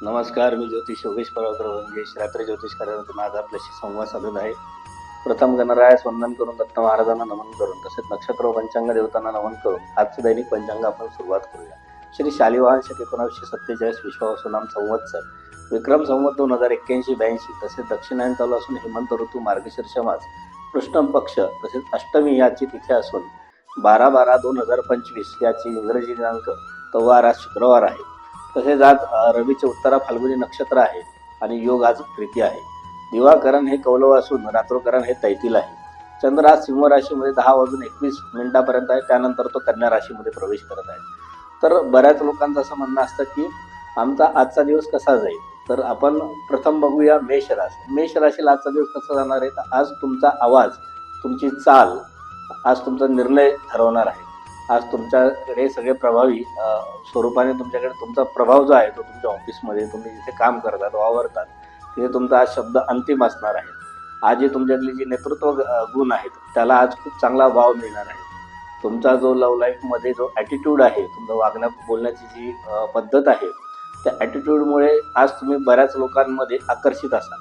नमस्कार, मी ज्योतिष योगेश प्रभाकर वंगेश रात्री ज्योतिष कार्यालयातून आज आपल्याशी संवाद साधत आहे. प्रथम गणरायास वंदन करून दत्त महाराजांना नमन करून तसेच नक्षत्र व पंचांग देवतांना नमन करून आजचे दैनिक पंचांग आपण सुरुवात करूया. श्री शालिवाहन शक 1947 विश्वावसु नाम संवत्सर विक्रम संवत 2081-82 तसेच दक्षिणायन चालू असून हेमंत ऋतू मार्गशीर्ष मास कृष्ण पक्ष तसेच अष्टमी याची तिथी असून 12/12/2025 याची इंग्रजी दिनांक तवार आज शुक्रवार आहे. तसेच आज रवीचे उत्तरा फाल्गुनी नक्षत्र आहे आणि योग आज प्रीती आहे. दिवाकरण हे कौलव असून रात्रोकरण हे तैतील आहे. चंद्र आज सिंह राशीमध्ये 10:21 पर्यंत आहे. त्यानंतर तो कन्या राशीमध्ये प्रवेश करत आहे. तर बऱ्याच लोकांचं असं म्हणणं असतं की आमचा आजचा दिवस कसा जाईल. तर आपण प्रथम बघूया मेष राशी. मेष राशीला आजचा दिवस कसा जाणार आहे. तर आज तुमचा आवाज, तुमची चाल, आज तुमचा निर्णय ठरवणार आहे. आज तुमच्याकडे सगळे प्रभावी स्वरूपाने तुमच्याकडे तुमचा प्रभाव जो आहे तो तुमच्या ऑफिसमध्ये तुम्ही जिथे काम करतात वावरतात तिथे तुमचा आज शब्द अंतिम असणार आहे. आज जी तुमच्यातली जी नेतृत्व गुण आहेत त्याला आज खूप चांगला वाव मिळणार आहे. तुमचा जो लव्ह लाईफमध्ये जो ॲटिट्यूड आहे, तुमचं वागण्या बोलण्याची जी पद्धत आहे त्या ॲटिट्यूडमुळे आज तुम्ही बऱ्याच लोकांमध्ये आकर्षित असाल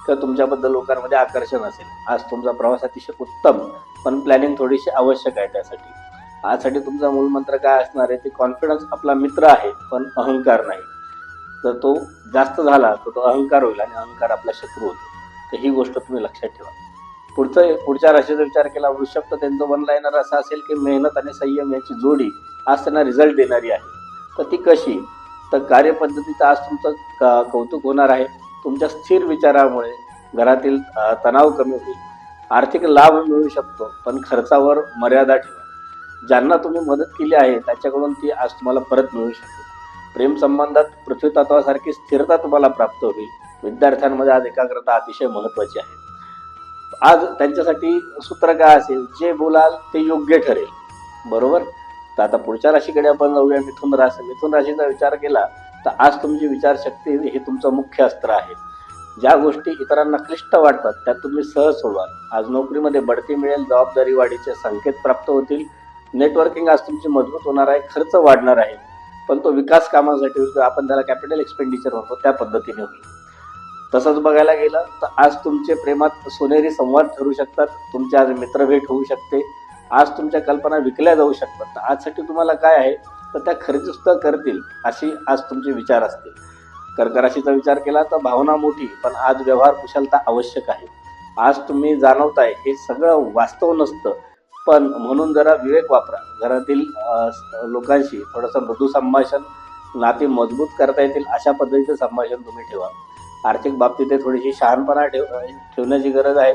किंवा तुमच्याबद्दल लोकांमध्ये आकर्षण असेल. आज तुमचा प्रवास अतिशय उत्तम, पण प्लॅनिंग थोडीशी आवश्यक आहे. त्यासाठी आजसाठी तुमचा मूलमंत्र काय असणार आहे ते कॉन्फिडन्स आपला मित्र आहे पण अहंकार नाही. जर तो जास्त झाला तर तो अहंकार होईल आणि अहंकार आपला शत्रू होतो. तर ही गोष्ट तुम्ही लक्षात ठेवा. पुढच्या राशीचा विचार केला वृषभ, तर त्यांचं वन लाईनर असं असेल की मेहनत आणि संयम याची जोडी आज त्यांना रिझल्ट देणारी आहे. तर ती कशी, तर कार्यपद्धतीचं आज तुमचं कौतुक होणार आहे. तुमच्या स्थिर विचारामुळे घरातील तणाव कमी होईल. आर्थिक लाभ मिळू शकतो पण खर्चावर मर्यादा ठेवा. ज्यांना तुम्ही मदत केली आहे त्याच्याकडून ती आज तुम्हाला परत मिळू शकते. प्रेम संबंधात पृथ्वी तत्वासारखी स्थिरता तुम्हाला प्राप्त होईल. विद्यार्थ्यांमध्ये आज एकाग्रता अतिशय महत्त्वाची आहे. आज त्यांच्यासाठी सूत्र काय असेल, जे बोलाल ते योग्य ठरेल. बरोबर. तर आता पुढच्या राशीकडे आपण जाऊया. मिथुन राशी. मिथुन राशीचा विचार केला तर आज तुमची विचारशक्ती हे तुमचं मुख्य अस्त्र आहे. ज्या गोष्टी इतरांना क्लिष्ट वाटतात त्या तुम्ही सहज सोडवाल. आज नोकरीमध्ये बढती मिळेल, जबाबदारी वाढीचे संकेत प्राप्त होतील. नेटवर्किंग आज तुमची मजबूत होणार आहे. खर्च वाढणार आहे पण तो विकास कामासाठी होईल, आपण त्याला कॅपिटल एक्सपेंडिचर म्हणतो त्या पद्धतीने होईल. तसंच बघायला गेलं तर आज तुमचे प्रेमात सोनेरी संवाद ठरू शकतात. तुमचे आज मित्रभेट होऊ शकते. आज तुमच्या कल्पना विकल्या जाऊ शकतात. तर आजसाठी तुम्हाला काय आहे तर त्या खरेदी सुद्धा करतील अशी आज तुमचे विचार असतील. कर्क राशीचा विचार केला तर भावना मोठी पण आज व्यवहार कुशलता आवश्यक आहे. आज तुम्ही जाणवताय हे सगळं वास्तव नसतं पण म्हणून जरा विवेक वापरा. घरातील लोकांशी थोडंसं मृदू संभाषण, नाती मजबूत करता येतील अशा पद्धतीचं संभाषण तुम्ही ठेवा. आर्थिक बाबतीत थोडीशी शहाणपणा ठेवण्याची गरज आहे.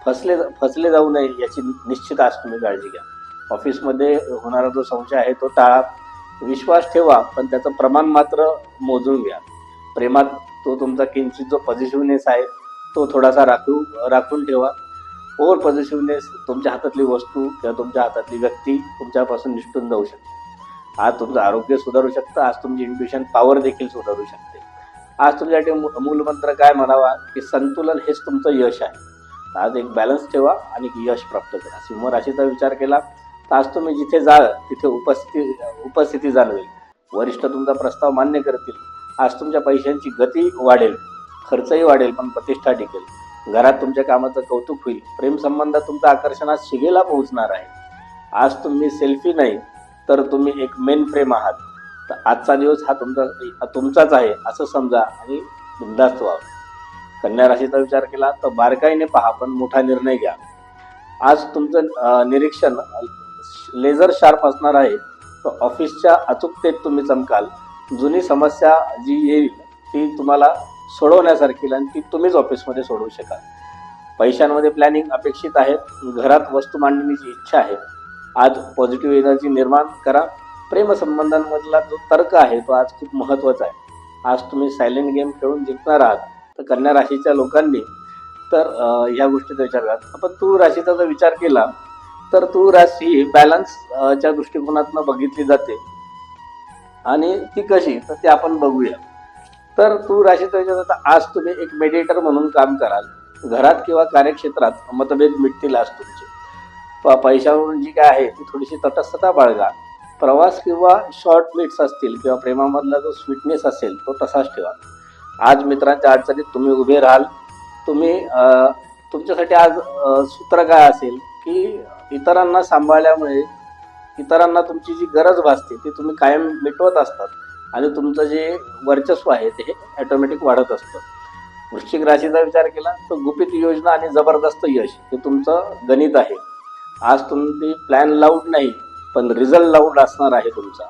फसले जाऊ नये याची निश्चित आज तुम्ही काळजी घ्या. ऑफिसमध्ये होणारा जो संशय आहे तो टाळा. विश्वास ठेवा पण त्याचं प्रमाण मात्र मोजून घ्या. प्रेमात तो तुमचा किंचित जो पॉझिटिव्हनेस आहे तो थोडासा राखून ठेवा. ओव्हर पॉझिटिव्हनेस तुमच्या हातातली वस्तू किंवा तुमच्या हातातली व्यक्ती तुमच्यापासून निष्ठून जाऊ शकते. आज तुमचं आरोग्य सुधारू शकतं. आज तुमची इंट्युशन पॉवर देखील सुधारू शकते. आज तुमच्यासाठी मूलमंत्र काय म्हणावा की संतुलन हेच तुमचं यश आहे. आज एक बॅलन्स ठेवा आणि यश प्राप्त करा. सिंह राशीचा विचार केला तर आज तुम्ही जिथे जाल तिथे उपस्थिती जाणवेल. वरिष्ठ तुमचा प्रस्ताव मान्य करतील. आज तुमच्या पैशांची गती वाढेल, खर्चही वाढेल पण प्रतिष्ठा टिकेल. घरात तुमच्या कामाचं कौतुक होईल. प्रेम संबंधात तुमचं आकर्षण आज शिगेला पोहोचणार आहे. आज तुम्ही सेल्फी नाही तर तुम्ही एक मेन फ्रेम आहात. तर आजचा दिवस हा तुमचाच आहे असं समजा आणि बिनधास्त व्हा. कन्या राशीचा विचार केला तर बारकाईने पहा पण मोठा निर्णय घ्या. आज तुमचं निरीक्षण लेझर शार्प असणार आहे. तर ऑफिसच्या अचूकतेत तुम्ही चमकाल. जुनी समस्या जी येईल ती तुम्हाला सोडवण्यासारखी आणि ती तुम्हीच ऑफिसमध्ये सोडवू शकाल. पैशांमध्ये प्लॅनिंग अपेक्षित आहे. घरात वस्तू मांडण्याची इच्छा आहे. आज पॉझिटिव्ह एनर्जी निर्माण करा. प्रेमसंबंधांमधला जो तर्क आहे तो आज खूप महत्त्वाचा आहे. आज तुम्ही सायलेंट गेम खेळून जिंकणार आहात. तर कन्या राशीच्या लोकांनी तर ह्या गोष्टीचा विचार करा. आपण तूळ राशीचा जर विचार केला तर तूळ राशी ही बॅलन्सच्या दृष्टिकोनातून बघितली जाते आणि ती कशी तर ते आपण बघूया. तर तूळ राशीचा विचार करता आज तुम्ही एक मेडिएटर म्हणून काम कराल. घरात किंवा कार्यक्षेत्रात मतभेद मिटतील आज तुमचे. पैशावरून जी काय आहे ती थोडीशी तटस्थता बाळगा. प्रवास किंवा शॉर्ट मीट्स असतील किंवा प्रेमामधला जो स्वीटनेस असेल तो तसाच ठेवा. आज मित्रांच्या अडचणीत तुम्ही उभे राहाल. तुम्ही तुमच्यासाठी आज सूत्र काय असेल की इतरांना सांभाळल्यामुळे इतरांना तुमची जी गरज भासते ती तुम्ही कायम मिटवत असतात आणि तुमचं जे वर्चस्व आहे ते ऑटोमॅटिक वाढत असतं. वृश्चिक राशीचा विचार केला तर गुपित योजना आणि जबरदस्त यश हे तुमचं गणित आहे. आज तुम्ही प्लॅन लाऊड नाही पण रिझल्ट लाऊड असणार आहे तुमचा.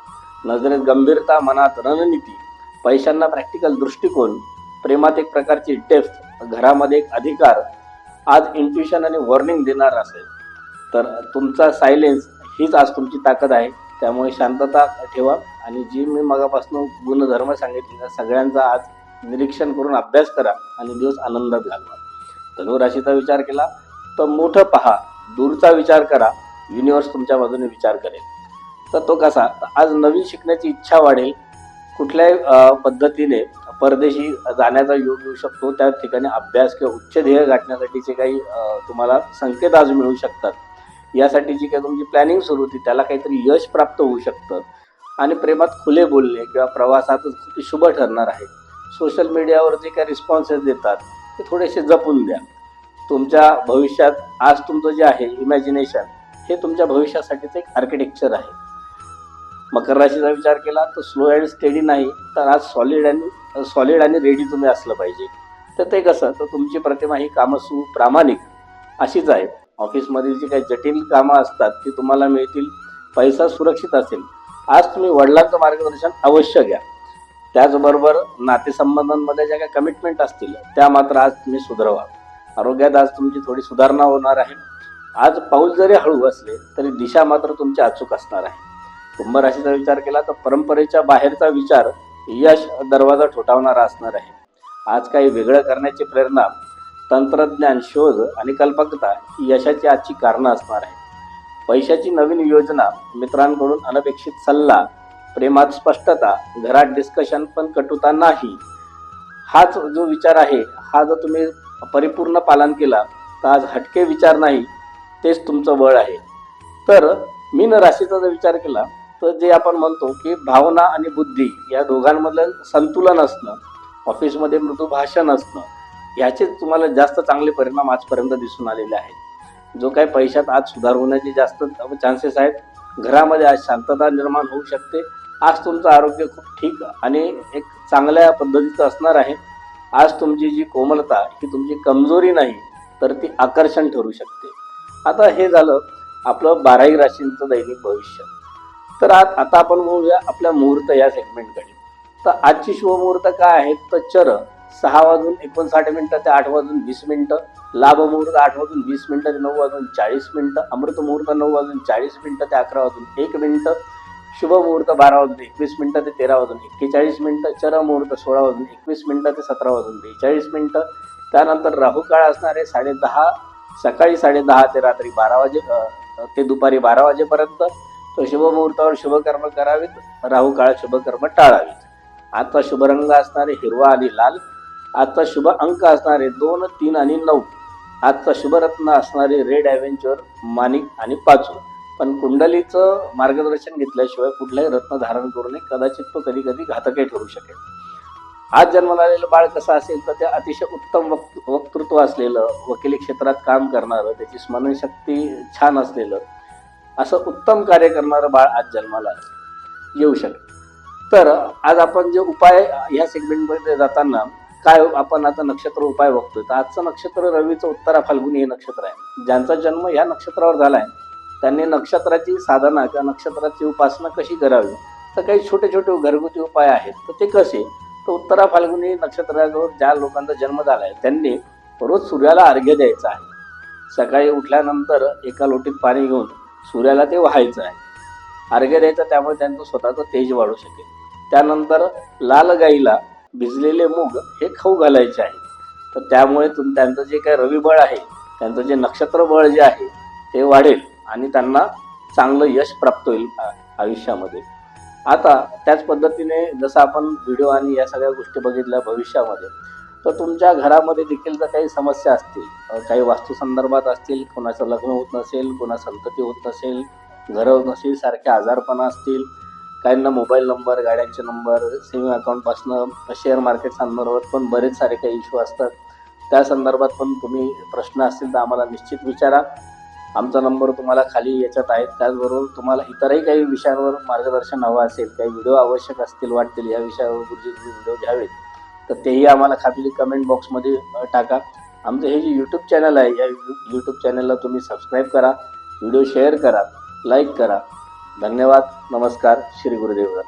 नजरेत गंभीरता, मनात रणनीती, पैशांना प्रॅक्टिकल दृष्टिकोन, प्रेमात एक प्रकारची डेप्थ, घरामध्ये एक अधिकार. आज इंट्युशन आणि वॉर्निंग देणार असेल तर तुमचा सायलेन्स हीच आज तुमची ताकद आहे. त्यामुळे शांतता ठेवा आणि जी मी मगापासून गुणधर्म सांगितले सगळ्यांचा आज निरीक्षण करून अभ्यास करा आणि दिवस आनंदात घालवा. धनु राशीचा विचार केला तर मोठं पहा, दूरचा विचार करा, युनिवर्स तुमच्या बाजूने विचार करेल. तर तो कसा, आज नवीन शिकण्याची इच्छा वाढेल. कुठल्याही पद्धतीने परदेशी जाण्याचा योग येऊ शकतो. त्या ठिकाणी अभ्यास किंवा उच्च ध्येय गाठण्यासाठीचे काही तुम्हाला संकेत आज मिळू शकतात. यासाठी जी काही तुमची प्लॅनिंग सुरू होती त्याला काहीतरी यश प्राप्त होऊ शकतं. आणि प्रेमात खुले बोलणे किंवा प्रवासातच खूप शुभ ठरणार आहे. सोशल मीडियावर जे काही रिस्पॉन्सेस देतात ते थोडेसे जपून द्या. तुमच्या भविष्यात आज तुमचं जे आहे इमॅजिनेशन हे तुमच्या भविष्यासाठीचं एक आर्किटेक्चर आहे. मकर राशीचा विचार केला तर स्लो अँड स्टेडी नाही तर आज सॉलिड आणि रेडी तुम्ही असलं पाहिजे. तर ते कसं, तर तुमची प्रतिमा ही कामसू प्रामाणिक अशीच आहे. ऑफिसमधील जी काही जटिल कामं असतात ती तुम्हाला मिळतील. पैसा सुरक्षित असेल. आज तुम्ही वडिलांचं मार्गदर्शन अवश्य घ्या. त्याचबरोबर नातेसंबंधांमध्ये ज्या काही कमिटमेंट असतील त्या मात्र आज तुम्ही सुधारवा. आरोग्यात आज तुमची थोडी सुधारणा होणार आहे. आज पाऊल जरी हळू असले तरी दिशा मात्र तुमची अचूक असणार आहे. कुंभ राशीचा विचार केला तर परंपरेच्या बाहेरचा विचार यश दरवाजा ठोठावणारा असणार आहे. आज काही वेगळं करण्याची प्रेरणा, तंत्रज्ञान, शोध आणि कल्पकता ही यशाची आजची कारणं असणार आहे. पैशाची नवीन योजना, मित्रांकडून अनपेक्षित सल्ला, प्रेमात स्पष्टता, घरात डिस्कशन पण कटुता नाही. हाच जो विचार आहे हा जर तुम्ही परिपूर्ण पालन केला तर आज हटके विचार नाही तेच तुमचं बळ आहे. तर मीन राशीचा जर विचार केला तर जे आपण म्हणतो की भावना आणि बुद्धी या दोघांमधलं संतुलन असणं, ऑफिसमध्ये मृदू भाषण असणं, ह्याचेच तुम्हाला जास्त चांगले परिणाम आजपर्यंत दिसून आलेले आहेत. जो काही पैशात आज सुधार होण्याचे जास्त चान्सेस आहेत. घरामध्ये आज शांतता निर्माण होऊ शकते. आज तुमचं आरोग्य खूप ठीक आणि एक चांगल्या पद्धतीचं असणार आहे. आज तुमची जी कोमलता ही तुमची कमजोरी नाही तर ती आकर्षण ठरू शकते. आता हे झालं आपलं 12 राशींचं दैनिक भविष्य. तर आता आपण बोलूया आपल्या मुहूर्त या सेगमेंटकडे. तर आजची शुभमुहूर्त काय आहेत तर चर 6:59 ते 8:20, लाभ मुहूर्त 8:20 ते 9:40, अमृत मुहूर्त 9:40 ते 11:01, शुभ मुहूर्त 12:21 ते 13:41, चर मुहूर्त 16:21 ते 17:42. त्यानंतर राहू काळ असणार आहे सकाळी 10:30 ते रात्री 12 ते दुपारी 12 वाजेपर्यंत. तर शुभ मुहूर्तावर शुभकर्म करावीत, राहू काळ शुभकर्म टाळावीत. आजचा शुभ रंग असणारे हिरवा आणि लाल. आजचा शुभ अंक असणारे 2, 3 आणि 9. आजचा शुभरत्न असणारे रेड ॲव्हेंचर, माणिक आणि पाचू. पण कुंडलीचं मार्गदर्शन घेतल्याशिवाय कुठलाही रत्न धारण करू नये, कदाचित तो कधी कधी घातकही ठरू शकेल. आज जन्माला आलेलं बाळ कसं असेल तर ते अतिशय उत्तम वक्तृत्व असलेलं, वकिली क्षेत्रात काम करणारं, त्याची स्मरणशक्ती छान असलेलं, असं उत्तम कार्य करणारं बाळ आज जन्माला येऊ शकेल. तर आज आपण जे उपाय ह्या सेगमेंटमध्ये जाताना काय आपण आता नक्षत्र उपाय बघतोय. तर आजचं नक्षत्र रवीचं उत्तरा फाल्गुनी हे नक्षत्र आहे. ज्यांचा जन्म या नक्षत्रावर झालाय त्यांनी नक्षत्राची साधना किंवा नक्षत्राची उपासना कशी करावी तर काही छोटे छोटे घरगुती उपाय आहेत. तर ते कसे, तर उत्तरा फाल्गुनी नक्षत्राजवळ ज्या लोकांचा जन्म झालाय त्यांनी रोज सूर्याला अर्घ्य द्यायचं आहे. सकाळी उठल्यानंतर एका लोटीत पाणी घेऊन सूर्याला ते व्हायचं आहे, अर्घ्य द्यायचं. त्यामुळे त्यांचं स्वतःचं तेज वाढू शकेल. त्यानंतर लाल गाईला भिजलेले मूग हे खाऊ घालायचे आहे. तर त्यामुळे त्यांचं जे काही रविबळ आहे, त्यांचं जे नक्षत्र बळ जे आहे ते वाढेल आणि त्यांना चांगलं यश प्राप्त होईल आयुष्यामध्ये. आता त्याच पद्धतीने जसं आपण व्हिडिओ आणि या सगळ्या गोष्टी बघितल्या भविष्यामध्ये, तर तुमच्या घरामध्ये देखील जर काही समस्या असतील, काही वास्तू संदर्भात असतील, कोणाचं लग्न होत नसेल, कोणा संतती होत नसेल, घरबसही सारखे आजारपणा असतील, काहींना मोबाईल नंबर, गाड्यांचे नंबर, सेव्हिंग अकाउंटपासनं शेअर मार्केट संदर्भात पण बरेच सारे काही इश्यू असतात. त्या संदर्भात पण तुम्ही प्रश्न असतील तर आम्हाला निश्चित विचारा. आमचा नंबर तुम्हाला खाली याच्यात आहे. त्याचबरोबर तुम्हाला इतरही काही विषयांवर मार्गदर्शन हवं असेल, काही व्हिडिओ आवश्यक असतील वाटतील या विषयावर गुरुजी तुम्ही व्हिडिओ घ्यावेत, तर तेही आम्हाला खाली कमेंट बॉक्समध्ये टाका. आमचं हे जे यूट्यूब चॅनल आहे, या यूट्यूब चॅनलला तुम्ही सबस्क्राईब करा, व्हिडिओ शेअर करा, लाईक करा. धन्यवाद. नमस्कार. श्री गुरुदेव.